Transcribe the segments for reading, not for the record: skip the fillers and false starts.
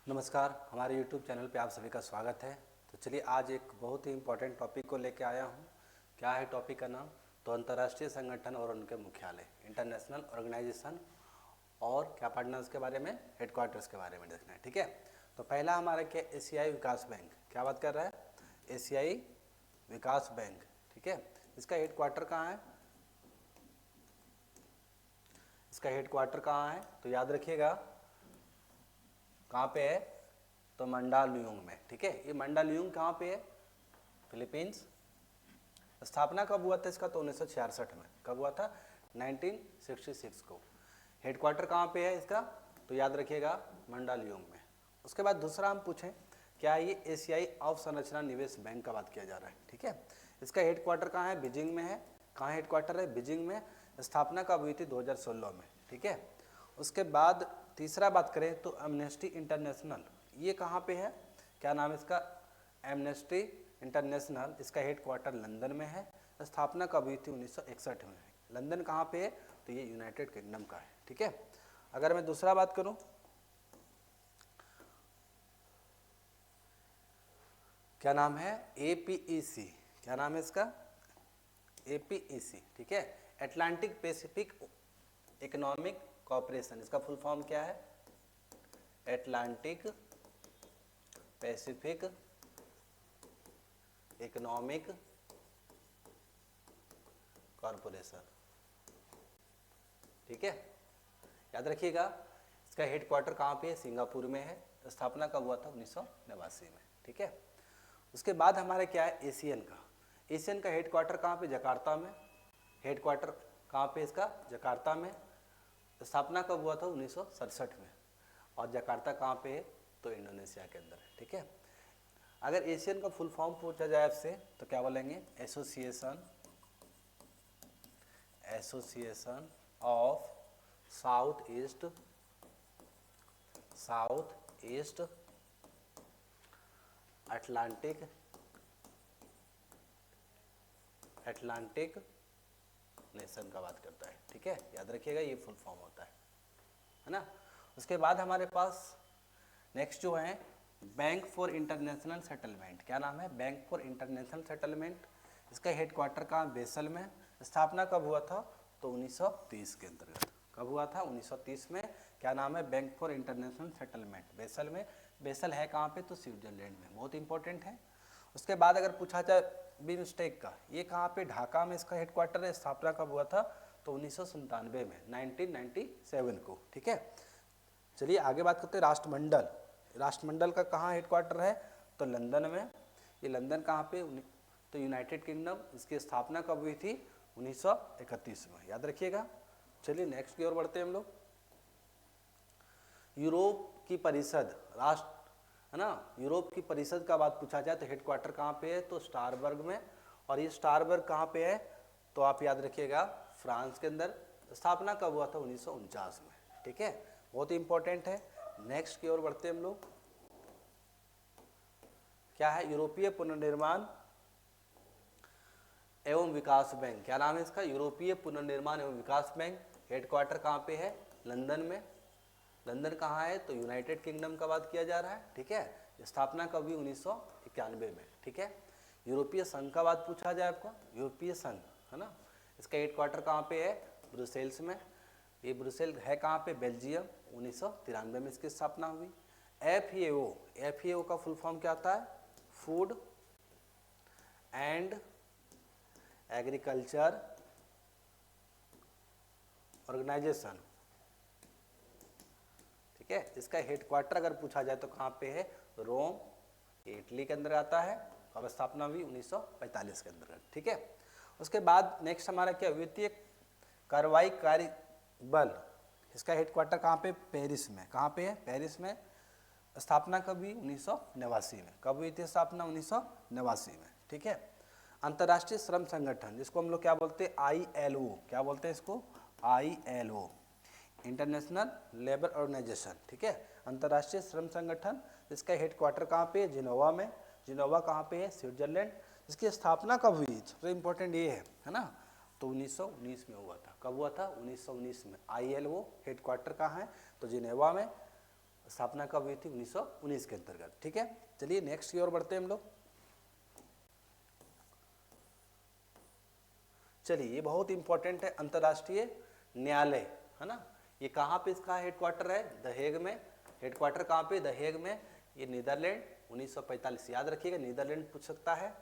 नमस्कार, हमारे YouTube channel पे आप सभी का स्वागत है। तो चलिए आज एक बहुत ही इम्पोर्टेंट टॉपिक को लेके आया हूँ। क्या है टॉपिक का नाम? तो अंतर्राष्ट्रीय संगठन और उनके मुख्यालय, इंटरनेशनल ऑर्गेनाइजेशन, और क्या पढ़ना उसके बारे में, हेडक्वार्टर्स के बारे में देखना है। ठीक है, तो पहला हमारा क्या, एशियाई विकास बैंक। क्या बात कर रहा है? एशियाई विकास बैंक। ठीक है, इसका हेडक्वार्टर कहाँ है? इसका हेडक्वार्टर कहाँ है? तो याद रखिएगा कहाँ पे है, तो मंडालुयुंग में। ठीक है, ये मंडालुयुंग कहाँ पे है? फिलीपींस। स्थापना कब हुआ था इसका? तो 1966 में। कब हुआ था? 1966 को। हेडक्वार्टर कहाँ पे है इसका? तो याद रखिएगा मंडालुयुंग में। उसके बाद दूसरा हम पूछें, क्या ये एशियाई अवसंरचना निवेश बैंक का बात किया जा रहा है? ठीक है, इसका हेडक्वार्टर कहाँ है? बीजिंग में है। कहाँ हेडक्वार्टर है? बीजिंग में। स्थापना कब हुई थी? 2016 में। ठीक है, उसके बाद तीसरा बात करें तो एमनेस्टी इंटरनेशनल, ये कहाँ पे है? क्या नाम है इसका? Amnesty international. इसका हेडक्वार्टर लंदन में है। स्थापना कब हुई थी? 1961 में। लंदन कहाँ पे है? तो ये यूनाइटेड किंगडम का है। ठीक है, अगर मैं दूसरा बात करूं, क्या नाम है? एपीईसी। क्या नाम है इसका? एपीईसी। ठीक है, एटलांटिक पैसिफिक इकोनॉमिक कॉरपोरेशन। इसका फुल फॉर्म क्या है? Atlantic Pacific economic corporation. ठीक है, याद रखिएगा इसका हेडक्वार्टर कहाँ पे है? सिंगापुर में है। स्थापना कब हुआ था? 1989 में। ठीक है, उसके बाद हमारे क्या है? एशियन का। एशियन का हेडक्वार्टर कहाँ पे? जकार्ता में। हेडक्वार्टर कहाँ पे इसका? जकार्ता में। स्थापना कब हुआ था? 1967 में। और जकार्ता कहाँ पे है? तो इंडोनेशिया के अंदर है। ठीक है, अगर एशियन का फुल फॉर्म पूछा जाए आपसे तो क्या बोलेंगे? Association of south east Atlantic nation का बात करता है। ठीक है, याद रखिएगा ये फुल फॉर्म होता है ना। उसके बाद हमारे पास नेक्स्ट जो है बैंक फॉर इंटरनेशनल सेटलमेंट। क्या नाम है? Bank for International settlement. इसका हेडक्वार्टर कहाँ? बेसल में। स्थापना कब हुआ था? तो 1930 के अंतर्गत। कब हुआ था? 1930 में। क्या नाम है? Bank for International Settlement, Basel में। बेसल है कहाँ पे? तो स्विट्जरलैंड में। बहुत इंपॉर्टेंट है। उसके बाद अगर पूछा जाए बिमस्टेक का, ये कहाँ पे? ढाका में इसका हेडक्वार्टर है। स्थापना कब हुआ था? तो 1997 में, 1997 को। ठीक है, चलिए आगे बात करते हैं राष्ट्रमंडल। राष्ट्रमंडल का कहाँ हेडक्वार्टर है? तो लंदन में। ये लंदन कहाँ पे? तो यूनाइटेड किंगडम। इसकी स्थापना कब हुई थी? 1931 में। याद रखिएगा। चलिए नेक्स्ट की ओर बढ़ते हैं हम लोग। यूरोप की परिषद, राष्ट्र है ना, यूरोप की परिषद का बात पूछा जाए तो हेडक्वार्टर कहाँ पे है? तो स्टारबर्ग में। और ये स्टारबर्ग कहाँ पे है? तो आप याद रखिएगा फ्रांस के अंदर। स्थापना कब हुआ था? 1949 में। ठीक है, बहुत ही इंपॉर्टेंट है। नेक्स्ट की ओर बढ़ते हैं हम लोग। क्या है? यूरोपीय पुनर्निर्माण एवं विकास बैंक। क्या नाम है इसका? यूरोपीय पुनर्निर्माण एवं विकास बैंक। हेडक्वार्टर कहाँ पे है? लंदन में। लंदन कहाँ है? तो यूनाइटेड किंगडम का बात किया जा रहा है। ठीक है, स्थापना कब हुई? 1991 में। ठीक है, यूरोपीय संघ का बात पूछा जाए आपको, यूरोपीय संघ है ना, इसका हेडक्वार्टर कहाँ पे है? ब्रुसेल्स में। ये ब्रुसेल है कहाँ पे? बेल्जियम। 1993 में इसकी स्थापना हुई। एफ का फुल फॉर्म क्या होता है? Food and Agriculture Organization. ठीक है, इसका हेडक्वार्टर अगर पूछा जाए तो कहाँ पे है? रोम, इटली के अंदर आता है। कब स्थापना हुई? 1945 के अंदर। ठीक है, उसके बाद नेक्स्ट हमारा क्या? वित्तीय कार्रवाई कार्य बल। इसका हेडक्वार्टर कहाँ पे? पेरिस में। कहाँ पे है? पेरिस में। स्थापना कब हुई? 1989 में। कब हुई थी स्थापना? 1989 में। ठीक है, अंतर्राष्ट्रीय श्रम संगठन, जिसको हम लोग क्या बोलते हैं? ILO। क्या बोलते हैं इसको? ILO, International Labour Organization. ठीक है, अंतर्राष्ट्रीय श्रम संगठन। इसका हेडक्वार्टर कहाँ पे है? जिनोवा में। जिनोवा कहाँ पे है? स्विट्जरलैंड। इसकी स्थापना कब हुई? सबसे इंपॉर्टेंट ये है ना, तो 1919 में हुआ था। कब हुआ था? 1919 में। ILO हेडक्वार्टर कहाँ है? तो जिनेवा में। स्थापना कब हुई थी? 1919 के अंतर्गत। ठीक है, चलिए नेक्स्ट की ओर बढ़ते हैं हम लोग। चलिए ये बहुत इंपॉर्टेंट है, अंतर्राष्ट्रीय न्यायालय, है ना। ये कहाँ पे इसका हेडक्वार्टर है? द हेग में। हेडक्वार्टर कहाँ पे? द हेग में। ये नीदरलैंड, 1945। याद रखिएगा, नीदरलैंड पूछ सकता है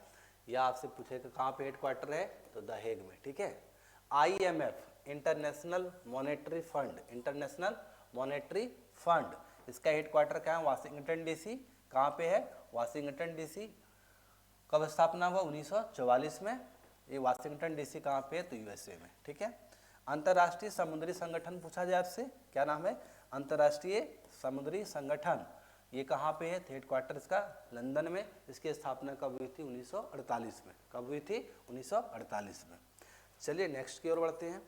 या आपसे पूछेगा कहाँ पे हेडक्वार्टर है, तो द हेग में। ठीक है। IMF, international monetary fund, international monetary fund, इसका हेडक्वार्टर क्या है? Washington DC. कहाँ पे है? Washington DC. कब स्थापना हुआ? 1944 में। ये वाशिंगटन डीसी कहाँ पे है? तो USA में। ठीक है। अंतर्राष्ट्रीय समुद्री संगठन पूछा जाए आपसे, क्या नाम है? अंतर्राष्ट्रीय समुद्री संगठन, ये कहाँ पे है? हेडक्वार्टर इसका लंदन में। इसकी स्थापना कब हुई थी? 1948 में। कब हुई थी? 1948 में। चलिए नेक्स्ट की ओर बढ़ते हैं।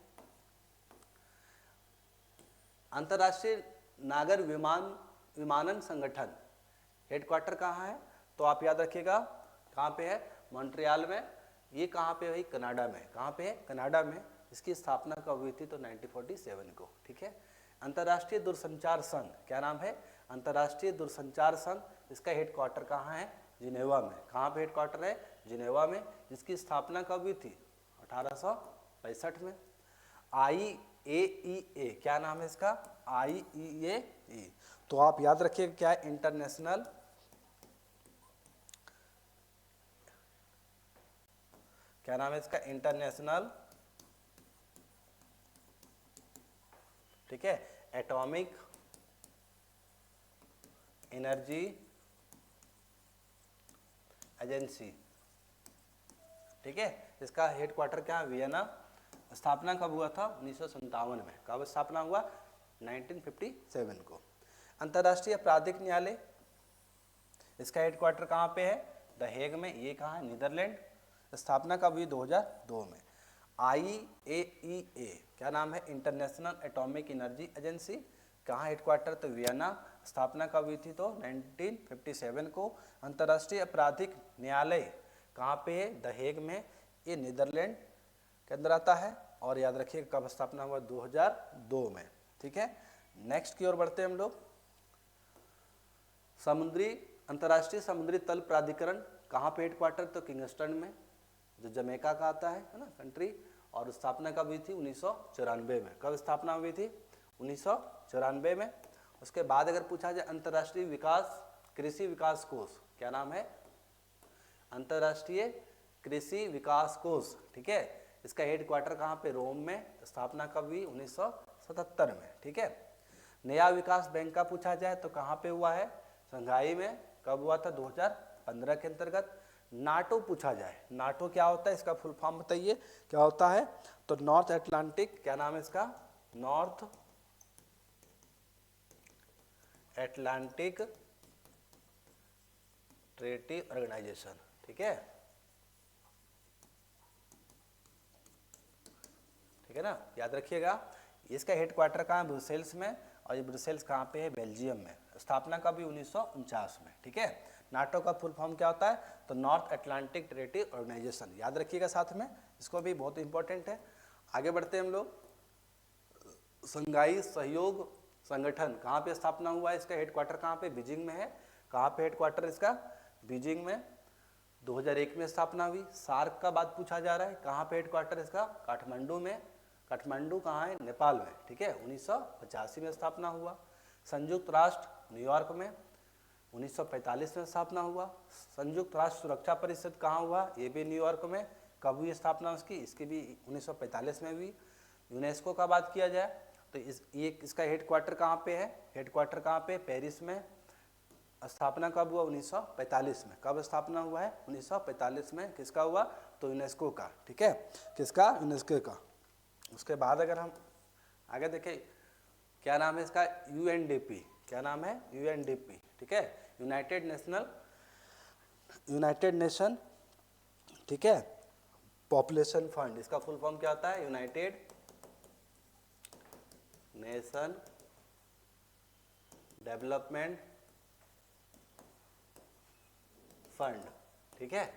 अंतर्राष्ट्रीय नागर विमानन संगठन, हेडक्वार्टर कहाँ है? तो आप याद रखिएगा, कहाँ पे है? मॉन्ट्रियल में। ये कहाँ पे है? कनाडा में। कहाँ पे है? कनाडा में। इसकी स्थापना कब हुई थी? तो 1947 को। ठीक है। अंतर्राष्ट्रीय दूरसंचार संघ, क्या नाम है? अंतर्राष्ट्रीय दूरसंचार संघ, इसका हेडक्वार्टर कहाँ है? जिनेवा में। कहाँ पे हेडक्वार्टर है? जिनेवा में। जिसकी स्थापना कब हुई थी? 1865 में। IAEA, क्या नाम है इसका? IAEA, तो आप याद रखिएगा क्या है? इंटरनेशनल, क्या नाम है इसका? इंटरनेशनल, ठीक है, एटॉमिक एनर्जी एजेंसी। ठीक है। इसका हेडक्वार्टर क्या है? वियना। स्थापना कब हुआ था? 1957 में। कब स्थापना हुआ? 1957 को। अंतर्राष्ट्रीय आपराधिक न्यायालय, इसका हेडक्वार्टर कहाँ पे है? द हेग में। ये कहाँ है? नीदरलैंड। स्थापना कब हुई? 2002 में। IAEA, क्या नाम है? International atomic energy agency. कहाँ हेडक्वार्टर? तो वियना। स्थापना कब हुई थी? तो 1957 को। अंतर्राष्ट्रीय आपराधिक न्यायालय कहाँ पे है? द हेग में। ये नीदरलैंड के अंदर आता है। और याद रखिए कब स्थापना हुआ? 2002 में। ठीक है। नेक्स्ट की ओर बढ़ते हैं हम लोग। अंतर्राष्ट्रीय समुद्री तल प्राधिकरण, कहाँ पे हेडक्वार्टर? तो किंगस्टन में, जो जमैका का आता है ना कंट्री। और स्थापना कब हुई थी? 1994 में। कब स्थापना हुई थी? 1994 में। उसके बाद अगर पूछा जाए अंतर्राष्ट्रीय विकास कृषि विकास कोष, क्या नाम है? अंतर्राष्ट्रीय कृषि विकास कोष। ठीक है। इसका हेडक्वार्टर कहाँ पे? रोम में। स्थापना कब हुई? 1977 में। ठीक है। नया विकास बैंक का पूछा जाए तो कहाँ पे हुआ है? शंघाई में। कब हुआ था? 2015 के अंतर्गत। नाटो पूछा जाए, नाटो क्या होता है? इसका फुल फॉर्म बताइए क्या होता है? तो नॉर्थ अटलांटिक, क्या नाम है इसका? North Atlantic Treaty Organization. ठीक है, ठीक है ना, याद रखिएगा। इसका हेडक्वार्टर कहाँ है? ब्रुसेल्स में। और ये ब्रुसेल्स कहाँ पे है? बेल्जियम में। स्थापना कब हुई? 1949 में। ठीक है। नाटो का फुल फॉर्म क्या होता है? तो नॉर्थ अटलांटिक ट्रेटी ऑर्गेनाइजेशन। याद रखिएगा साथ में, इसको भी बहुत इंपॉर्टेंट है। आगे बढ़ते हैं हम लोग। संघाई सहयोग संगठन कहाँ पे स्थापना हुआ है? इसका हेडक्वार्टर कहाँ पे? बीजिंग में है। कहाँ पे हेडक्वार्टर इसका? बीजिंग में। 2001 में स्थापना हुई। सार्क का बात पूछा जा रहा है, कहाँ पे हेडक्वार्टर इसका? काठमांडू में। काठमांडू कहाँ है? नेपाल में। ठीक है। 1985 में स्थापना हुआ। संयुक्त राष्ट्र न्यूयॉर्क में। 1945 में स्थापना हुआ। संयुक्त राष्ट्र सुरक्षा परिषद कहाँ हुआ? ये भी न्यूयॉर्क में। कब हुई स्थापना उसकी? इसकी भी 1945 में हुई। यूनेस्को का बात किया जाए तो इसका हेडक्वार्टर कहाँ पे है? हेडक्वार्टर कहाँ पे? पेरिस में। स्थापना कब हुआ? 1945 में। कब स्थापना हुआ है? 1945 में। किसका हुआ? तो यूनेस्को का। ठीक है, किसका? यूनेस्को का। उसके बाद अगर हम आगे देखें, क्या नाम है इसका? UNDP। क्या नाम है? UNDP। ठीक है, यूनाइटेड नेशन, ठीक है, पॉपुलेशन फंड। इसका फुल फॉर्म क्या होता है? United nation development fund. ठीक है।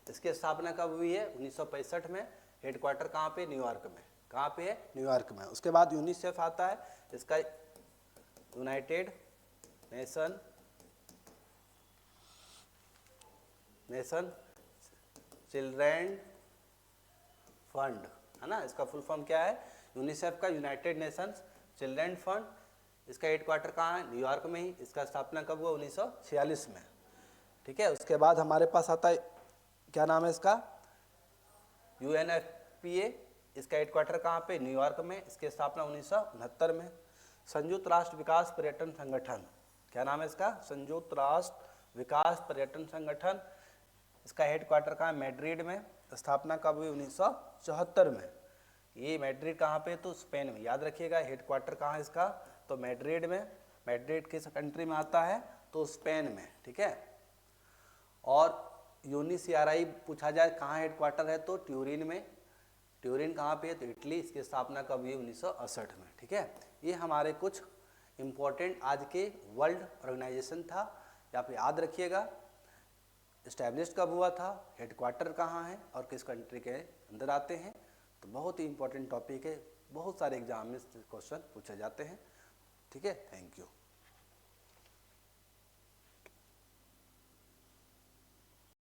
इसकी स्थापना कब हुई है? 1965 में। हेडक्वार्टर कहाँ पे? न्यूयॉर्क में। कहाँ पे है? न्यूयॉर्क में। उसके बाद यूनिसेफ आता है, इसका यूनाइटेड नेशन चिल्ड्रेन फंड, है ना। इसका फुल फॉर्म क्या है? यूनिसेफ का यूनाइटेड नेशंस चिल्ड्रेन फंड। इसका हेडक्वार्टर कहाँ है? न्यूयॉर्क में ही। इसका स्थापना कब हुआ? 1946 में, ठीक है। उसके बाद हमारे पास आता है, क्या नाम है इसका? UNFPA। इसका हेडक्वार्टर कहाँ पे? न्यूयॉर्क में। इसकी स्थापना 1969 में। संयुक्त राष्ट्र विकास पर्यटन संगठन, क्या नाम है इसका? संयुक्त राष्ट्र विकास पर्यटन संगठन। इसका हेडक्वार्टर कहाँ है? मैड्रिड में। स्थापना कब हुई? 1974 में। ये मैड्रिड कहाँ पे? तो स्पेन में। याद रखिएगा हेडक्वार्टर कहाँ है इसका? तो मैड्रिड में। मैड्रिड किस कंट्री में आता है? तो स्पेन में, ठीक है। और UNCRI पूछा जाए कहाँ हेडक्वार्टर है? तो ट्यूरिन में। ट्यूरिन कहाँ पे है? तो इटली। इसकी स्थापना कब हुई? 1968 में, ठीक है। ये हमारे कुछ इम्पोर्टेंट आज के वर्ल्ड ऑर्गेनाइजेशन था, या फिर याद रखिएगा इस्टेब्लिश कब हुआ था, हेडक्वार्टर कहाँ है और किस कंट्री के अंदर आते हैं। तो बहुत ही इंपॉर्टेंट टॉपिक है, बहुत सारे एग्जाम में क्वेश्चन पूछे जाते हैं, ठीक है। Thank you.